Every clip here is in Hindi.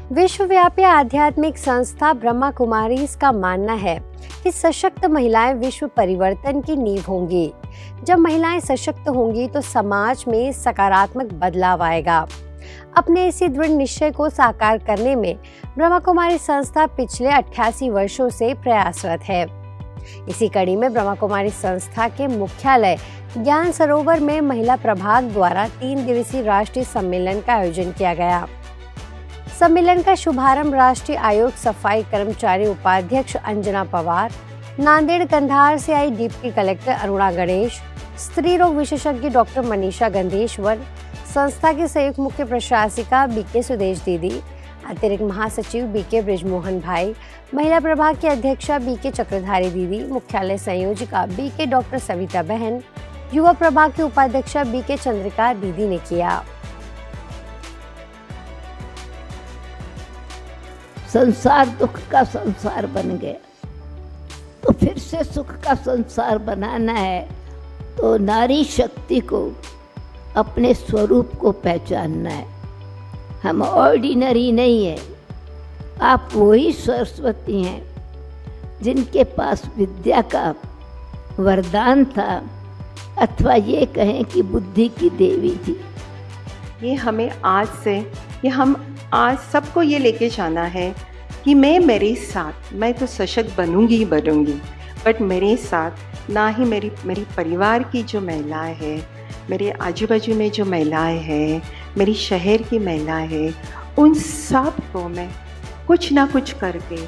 विश्वव्यापी आध्यात्मिक संस्था ब्रह्मा कुमारीज का मानना है कि सशक्त महिलाएं विश्व परिवर्तन की नींव होंगी। जब महिलाएं सशक्त होंगी तो समाज में सकारात्मक बदलाव आएगा। अपने इसी दृढ़ निश्चय को साकार करने में ब्रह्मा कुमारी संस्था पिछले 88 वर्षों से प्रयासरत है। इसी कड़ी में ब्रह्मा कुमारी संस्था के मुख्यालय ज्ञान सरोवर में महिला प्रभाग द्वारा 3 दिवसीय राष्ट्रीय सम्मेलन का आयोजन किया गया। सम्मेलन का शुभारंभ राष्ट्रीय आयोग सफाई कर्मचारी उपाध्यक्ष अंजना पवार, नांदेड़ कंधार से आई डिप्टी कलेक्टर अरुणा गणेश, स्त्री रोग विशेषज्ञ डॉक्टर मनीषा गंधेश्वर, संस्था के संयुक्त मुख्य प्रशासिका बीके सुदेश दीदी, अतिरिक्त महासचिव बीके ब्रिजमोहन भाई, महिला प्रभाग की अध्यक्षा बीके चक्रधारी दीदी, मुख्यालय संयोजिका बीके डॉक्टर सविता बहन, युवा प्रभाग की उपाध्यक्षा बीके चंद्रिका दीदी ने किया। संसार दुख का संसार बन गया, तो फिर से सुख का संसार बनाना है तो नारी शक्ति को अपने स्वरूप को पहचानना है। हम ऑर्डिनरी नहीं है। आप वही सरस्वती हैं जिनके पास विद्या का वरदान था, अथवा ये कहें कि बुद्धि की देवी थी। ये हमें आज सबको ये लेके जाना है कि मेरे साथ मैं तो सशक्त बनूंगी ही बनूंगी, बट मेरे साथ ना ही मेरी परिवार की जो महिलाएं हैं, मेरे आजू बाजू में जो महिलाएं हैं, मेरी शहर की महिलाएं हैं, उन सब को मैं कुछ ना कुछ करके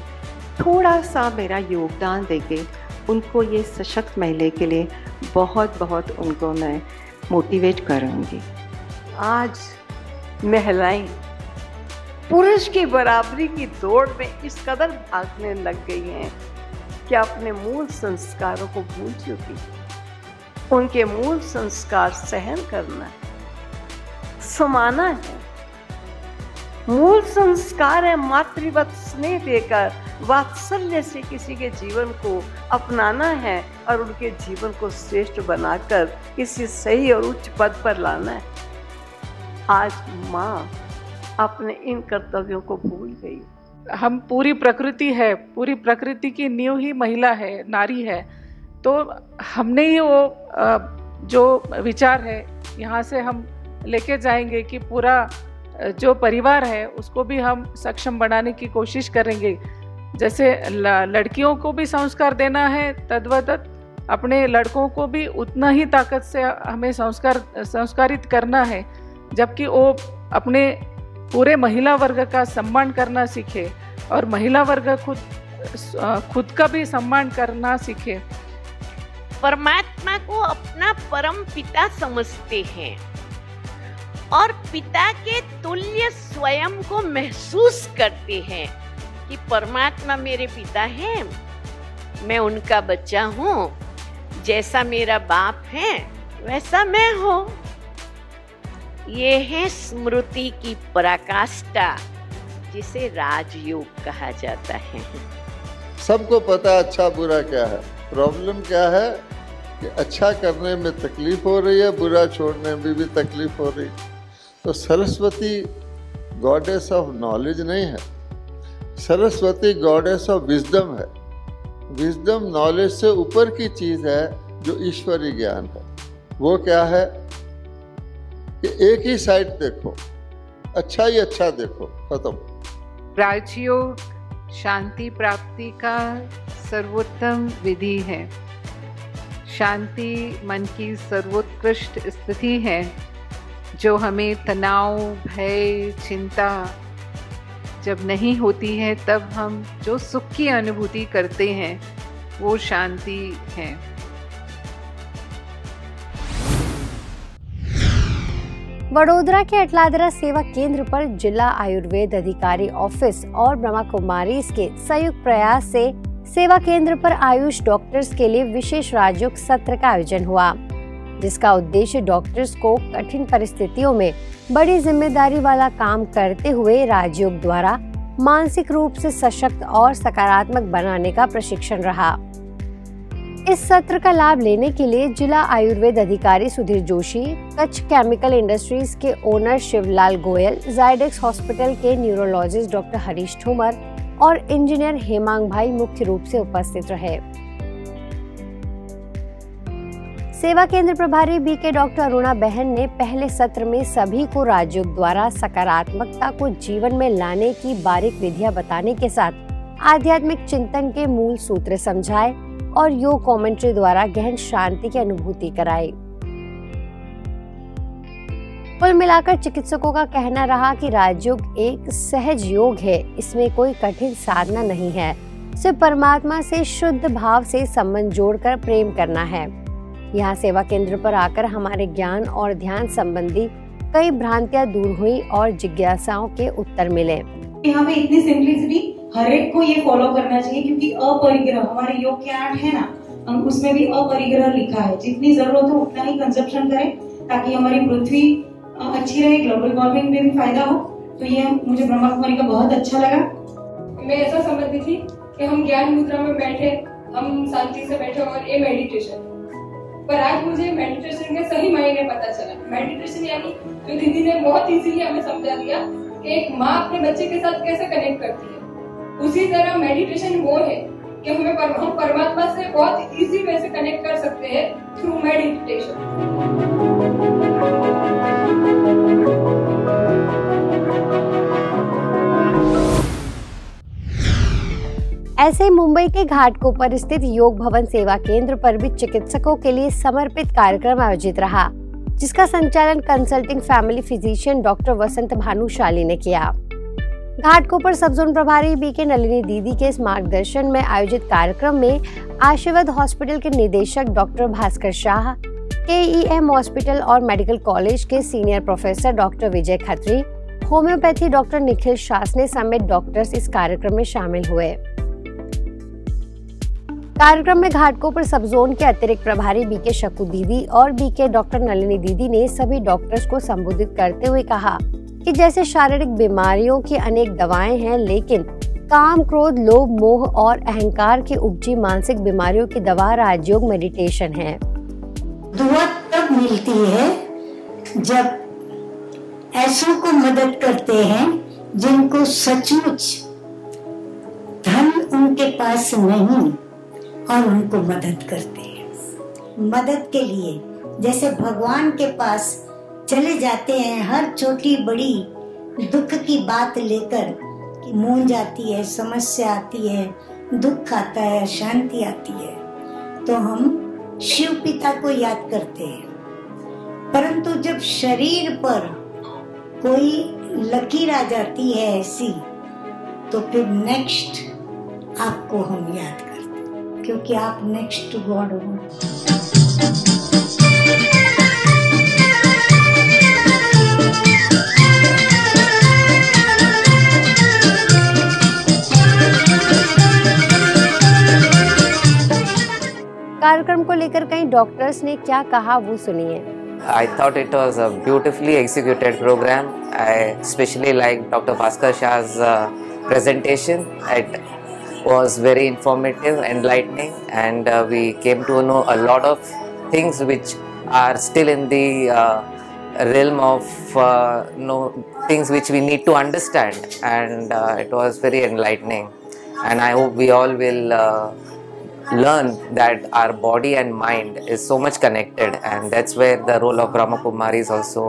थोड़ा सा मेरा योगदान देके उनको ये सशक्त महिला के लिए बहुत उनको मैं मोटिवेट करूँगी। आज महिलाएं पुरुष की बराबरी की दौड़ में इस कदर भागने लग गई हैं कि अपने मूल संस्कारों को भूल चुकी। उनके मूल संस्कार सहन करना है, समाना है। मूल संस्कार है मातृवत स्नेह देकर वात्सल्य से किसी के जीवन को अपनाना है और उनके जीवन को श्रेष्ठ बनाकर किसी सही और उच्च पद पर लाना है। आज माँ अपने इन कर्तव्यों को भूल गई। हम पूरी प्रकृति की नींव ही महिला है, नारी है। तो हमने ही वो जो विचार है यहाँ से हम लेके जाएंगे कि पूरा जो परिवार है उसको भी हम सक्षम बनाने की कोशिश करेंगे। जैसे लड़कियों को भी संस्कार देना है, तद्वत अपने लड़कों को भी उतना ही ताकत से हमें संस्कारित करना है, जबकि वो अपने पूरे महिला वर्ग का सम्मान करना सीखे और महिला वर्ग खुद का भी सम्मान करना सीखे। परमात्मा को अपना परम पिता समझते हैं और पिता के तुल्य स्वयं को महसूस करते हैं कि परमात्मा मेरे पिता हैं, मैं उनका बच्चा हूँ, जैसा मेरा बाप है वैसा मैं हूँ। ये है स्मृति की पराकाष्ठा, जिसे राजयोग कहा जाता है। सबको पता है अच्छा बुरा क्या है। प्रॉब्लम क्या है कि अच्छा करने में तकलीफ हो रही है, बुरा छोड़ने में भी तकलीफ हो रही है। तो सरस्वती गॉडेस ऑफ नॉलेज नहीं है, सरस्वती गॉडेस ऑफ विजडम है। विजडम नॉलेज से ऊपर की चीज है जो ईश्वरीय ज्ञान है। वो क्या है कि एक ही साइड देखो, अच्छा ही अच्छा देखो, खत्म। राजयोग शांति प्राप्ति का सर्वोत्तम विधि है। शांति मन की सर्वोत्कृष्ट स्थिति है जो हमें तनाव, भय, चिंता जब नहीं होती है तब हम जो सुख की अनुभूति करते हैं वो शांति है। वडोदरा के अटलादरा सेवा केंद्र पर जिला आयुर्वेद अधिकारी ऑफिस और ब्रह्मा कुमारीज के संयुक्त प्रयास से सेवा केंद्र पर आयुष डॉक्टर्स के लिए विशेष राजयोग सत्र का आयोजन हुआ, जिसका उद्देश्य डॉक्टर्स को कठिन परिस्थितियों में बड़ी जिम्मेदारी वाला काम करते हुए राजयोग द्वारा मानसिक रूप से सशक्त और सकारात्मक बनाने का प्रशिक्षण रहा। इस सत्र का लाभ लेने के लिए जिला आयुर्वेद अधिकारी सुधीर जोशी, कच्छ केमिकल इंडस्ट्रीज के ओनर शिवलाल गोयल, जायडेक्स हॉस्पिटल के न्यूरोलॉजिस्ट डॉक्टर हरीश ठोमर और इंजीनियर हेमांग भाई मुख्य रूप से उपस्थित रहे। सेवा केंद्र प्रभारी बीके डॉक्टर अरुणा बहन ने पहले सत्र में सभी को राजयोग द्वारा सकारात्मकता को जीवन में लाने की बारीक विधियां बताने के साथ आध्यात्मिक चिंतन के मूल सूत्र समझाए और योग कमेंट्री द्वारा गहन शांति की अनुभूति कराई। कुल मिलाकर चिकित्सकों का कहना रहा कि राजयोग एक सहज योग है, इसमें कोई कठिन साधना नहीं है, सिर्फ परमात्मा से शुद्ध भाव से संबंध जोड़कर प्रेम करना है। यहाँ सेवा केंद्र पर आकर हमारे ज्ञान और ध्यान संबंधी कई भ्रांतियां दूर हुई और जिज्ञासाओं के उत्तर मिले। यहाँ पे इतनी सिंपलिसिटी हर एक को ये फॉलो करना चाहिए, क्योंकि अपरिग्रह हमारे योग के 8 है ना, हम उसमें भी अपरिग्रह लिखा है। जितनी जरूरत हो उतना ही कंजप्शन करें ताकि हमारी पृथ्वी अच्छी रहे, ग्लोबल वार्मिंग में भी फायदा हो। तो ये मुझे ब्रह्मा कुमारी का बहुत अच्छा लगा। मैं ऐसा समझती थी कि हम ज्ञान मुद्रा में बैठे, हम शांति से बैठे और ये मेडिटेशन, पर आज मुझे मेडिटेशन के सही मायने पता चला। मेडिटेशन यानी जो दीदी ने बहुत इजीली हमें समझा दिया कि एक माँ अपने बच्चे के साथ कैसे कनेक्ट करती है, उसी तरह मेडिटेशन वो है कि हम परमात्मा से बहुत इजी वे से कनेक्ट कर सकते हैं थ्रू मेडिटेशन। ऐसे ही मुंबई के घाटकोपर स्थित योग भवन सेवा केंद्र पर भी चिकित्सकों के लिए समर्पित कार्यक्रम आयोजित रहा, जिसका संचालन कंसल्टिंग फैमिली फिजिशियन डॉक्टर वसंत भानुशाली ने किया। घाटकोपर सब जोन प्रभारी बीके नलिनी दीदी के इस मार्गदर्शन में आयोजित कार्यक्रम में आशीर्वाद हॉस्पिटल के निदेशक doctor Bhaskar Shah, KEM hospital और मेडिकल कॉलेज के सीनियर प्रोफेसर डॉक्टर विजय खत्री, होम्योपैथी डॉक्टर निखिल शासने समेत डॉक्टर्स इस कार्यक्रम में शामिल हुए। कार्यक्रम में घाटकोपर सब जोन के अतिरिक्त प्रभारी बीके शकू दीदी और बीके डॉक्टर नलिनी दीदी ने सभी डॉक्टर्स को संबोधित करते हुए कहा कि जैसे शारीरिक बीमारियों की अनेक दवाएं हैं, लेकिन काम, क्रोध, लोभ, मोह और अहंकार की उपजी मानसिक बीमारियों की दवा राजयोग मेडिटेशन है। दुआ तब मिलती है जब ऐसों को मदद करते हैं जिनको सचमुच धन उनके पास नहीं और उनको मदद करते हैं। मदद के लिए जैसे भगवान के पास चले जाते हैं, हर छोटी बड़ी दुख की बात लेकर कि मूंज आती है, समस्या आती है, दुख आता है, शांति आती है, तो हम शिव पिता को याद करते हैं। परंतु जब शरीर पर कोई लकीर आ जाती है ऐसी, तो फिर नेक्स्ट आपको हम याद करते हैं, क्योंकि आप नेक्स्ट गॉड हो। कार्यक्रम को लेकर कई डॉक्टर्स ने क्या कहा वो सुनिए। I thought it was a beautifully executed program. I especially liked Dr. Bhaskar Shah's presentation. It was very informative, enlightening, and we came to know a lot of things which are still in the realm of things which we need to understand, and it was very enlightening, and I hope we all will learn that our body and mind is so much connected, and that's where the role of Brahma Kumaris also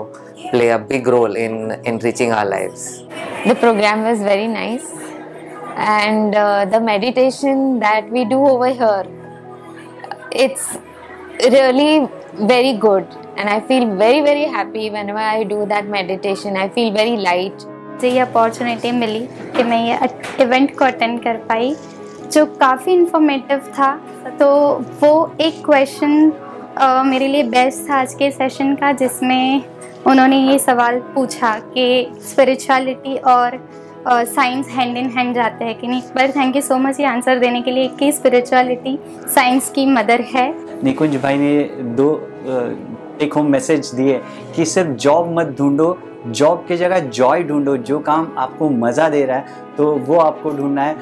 play a big role in enriching our lives. The program was very nice, and the meditation that we do over here, it's really very good, and I feel very very happy whenever I do that meditation. I feel very light. मुझे ये अपॉर्चुनिटी मिली कि मैं ये इवेंट को अटेंड कर पाई, जो काफ़ी इन्फॉर्मेटिव था। तो वो एक क्वेश्चन मेरे लिए बेस्ट था आज के सेशन का, जिसमें उन्होंने ये सवाल पूछा कि स्पिरिचुअलिटी और साइंस हैंड इन हैंड जाते हैं कि नहीं। पर थैंक यू सो मच ये आंसर देने के लिए कि स्पिरिचुअलिटी साइंस की मदर है। निकुंज भाई ने 2 टेक होम मैसेज दिए कि सिर्फ जॉब मत ढूंढो, जॉब की जगह जॉय ढूंढो। जो काम आपको मज़ा दे रहा है तो वो आपको ढूंढना है।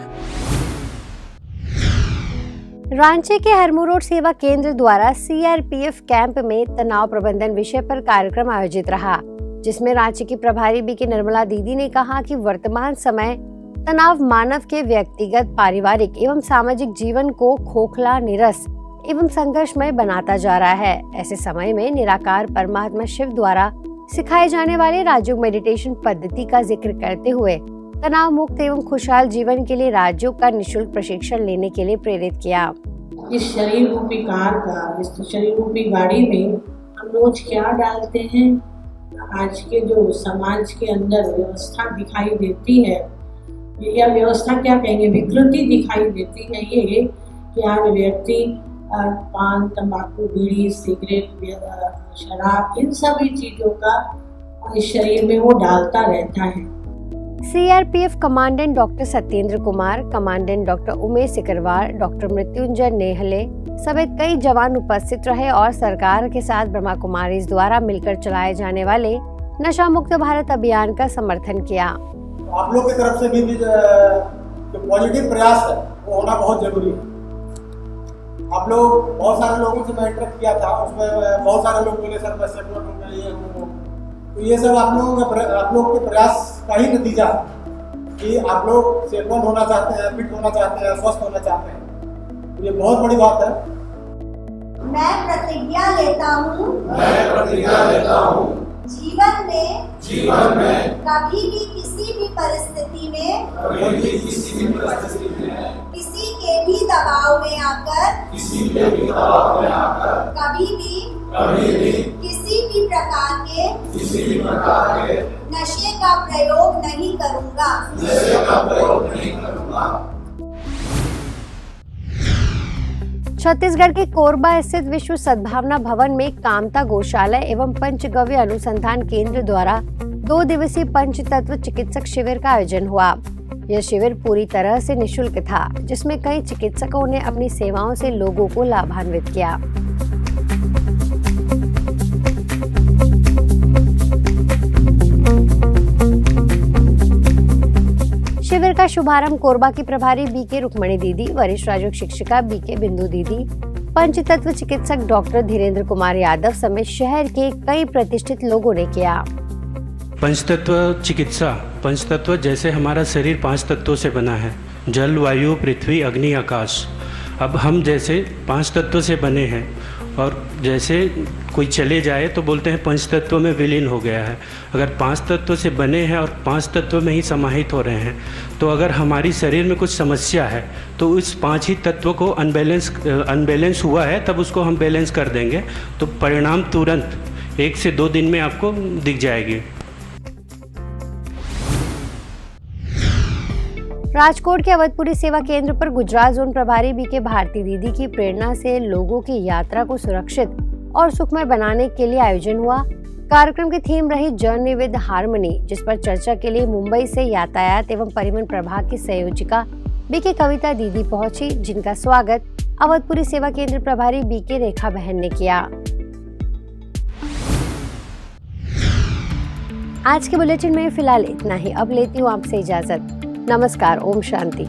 रांची के हरमू रोड सेवा केंद्र द्वारा CRPF कैंप में तनाव प्रबंधन विषय पर कार्यक्रम आयोजित रहा, जिसमें रांची की प्रभारी बीके निर्मला दीदी ने कहा कि वर्तमान समय तनाव मानव के व्यक्तिगत, पारिवारिक एवं सामाजिक जीवन को खोखला, नीरस एवं संघर्षमय बनाता जा रहा है। ऐसे समय में निराकार परमात्मा शिव द्वारा सिखाए जाने वाले राजयोग मेडिटेशन पद्धति का जिक्र करते हुए तनाव मुक्त एवं खुशहाल जीवन के लिए राजयोग का निःशुल्क प्रशिक्षण लेने के लिए प्रेरित किया। इस शरीर रूपी कार का, इस शरीर रूपी गाड़ी में हम रोज क्या डालते हैं, आज के जो समाज के अंदर व्यवस्था दिखाई देती है, या व्यवस्था क्या कहेंगे, विकृति दिखाई देती है, ये कि आज व्यक्ति पान, तंबाकू, बीड़ी, सिगरेट, शराब, इन सभी चीजों का इस शरीर में वो डालता रहता है। CRPF commandant doctor Satyendra Kumar, commandant doctor Umesh Sikarwar, doctor Mrityunjay Nehle समेत कई जवान उपस्थित रहे और सरकार के साथ ब्रह्मा कुमारीज द्वारा मिलकर चलाए जाने वाले नशा मुक्त भारत अभियान का समर्थन किया। आप लोग की तरफ से भी जो पॉजिटिव प्रयास है वो होना बहुत जरूरी है। आप लोग, बहुत सारे लोगों से मैं इंटरेक्ट किया था, उसमें बहुत सारे लोग बोले सर मैं सेटलमेंट हूँ, मैं ये हूँ, तो ये सब आप लोग के प्रयास का ही नतीजा है कि आप लोग सेटलमेंट होना चाहते हैं, फिट होना चाहते हैं, स्वस्थ होना चाहते हैं, तो ये बहुत बड़ी बात है। मैं प्रतिज्ञा लेता हूँ जीवन में कभी भी किसी भी परिस्थिति में किसी के भी दबाव में आकर कभी भी किसी भी प्रकार के नशे का प्रयोग नहीं करूँगा। छत्तीसगढ़ के कोरबा स्थित विश्व सद्भावना भवन में कामता गौशाला एवं पंचगव्य अनुसंधान केंद्र द्वारा 2 दिवसीय पंच तत्व चिकित्सक शिविर का आयोजन हुआ। यह शिविर पूरी तरह से निःशुल्क था, जिसमें कई चिकित्सकों ने अपनी सेवाओं से लोगों को लाभान्वित किया। शिविर का शुभारंभ कोरबा की प्रभारी बीके रुक्मणी दीदी, वरिष्ठ राजयोग शिक्षिका बीके बिंदु दीदी, पंचतत्व चिकित्सक डॉक्टर धीरेन्द्र कुमार यादव समेत शहर के कई प्रतिष्ठित लोगों ने किया। पंचतत्व चिकित्सा, पंचतत्व जैसे हमारा शरीर 5 तत्वों से बना है, जल, वायु, पृथ्वी, अग्नि, आकाश। अब हम जैसे 5 तत्वों से बने हैं और जैसे कोई चले जाए तो बोलते हैं पंच तत्वों में विलीन हो गया है। अगर 5 तत्वों से बने हैं और 5 तत्वों में ही समाहित हो रहे हैं, तो अगर हमारी शरीर में कुछ समस्या है तो उस 5 ही तत्वों को अनबैलेंस हुआ है, तब उसको हम बैलेंस कर देंगे तो परिणाम तुरंत 1 से 2 दिन में आपको दिख जाएगी। राजकोट के अवधपुरी सेवा केंद्र पर गुजरात जोन प्रभारी बीके भारती दीदी की प्रेरणा से लोगों की यात्रा को सुरक्षित और सुखमय बनाने के लिए आयोजन हुआ। कार्यक्रम की थीम रही जर्नी विद हार्मनी, जिस पर चर्चा के लिए मुंबई से यातायात एवं परिवहन प्रभाग की संयोजिका बीके कविता दीदी पहुंची, जिनका स्वागत अवधपुरी सेवा केंद्र प्रभारी बीके रेखा बहन ने किया। आज के बुलेटिन में फिलहाल इतना ही। अब लेती हूँ आपसे इजाजत। नमस्कार। ओम शांति।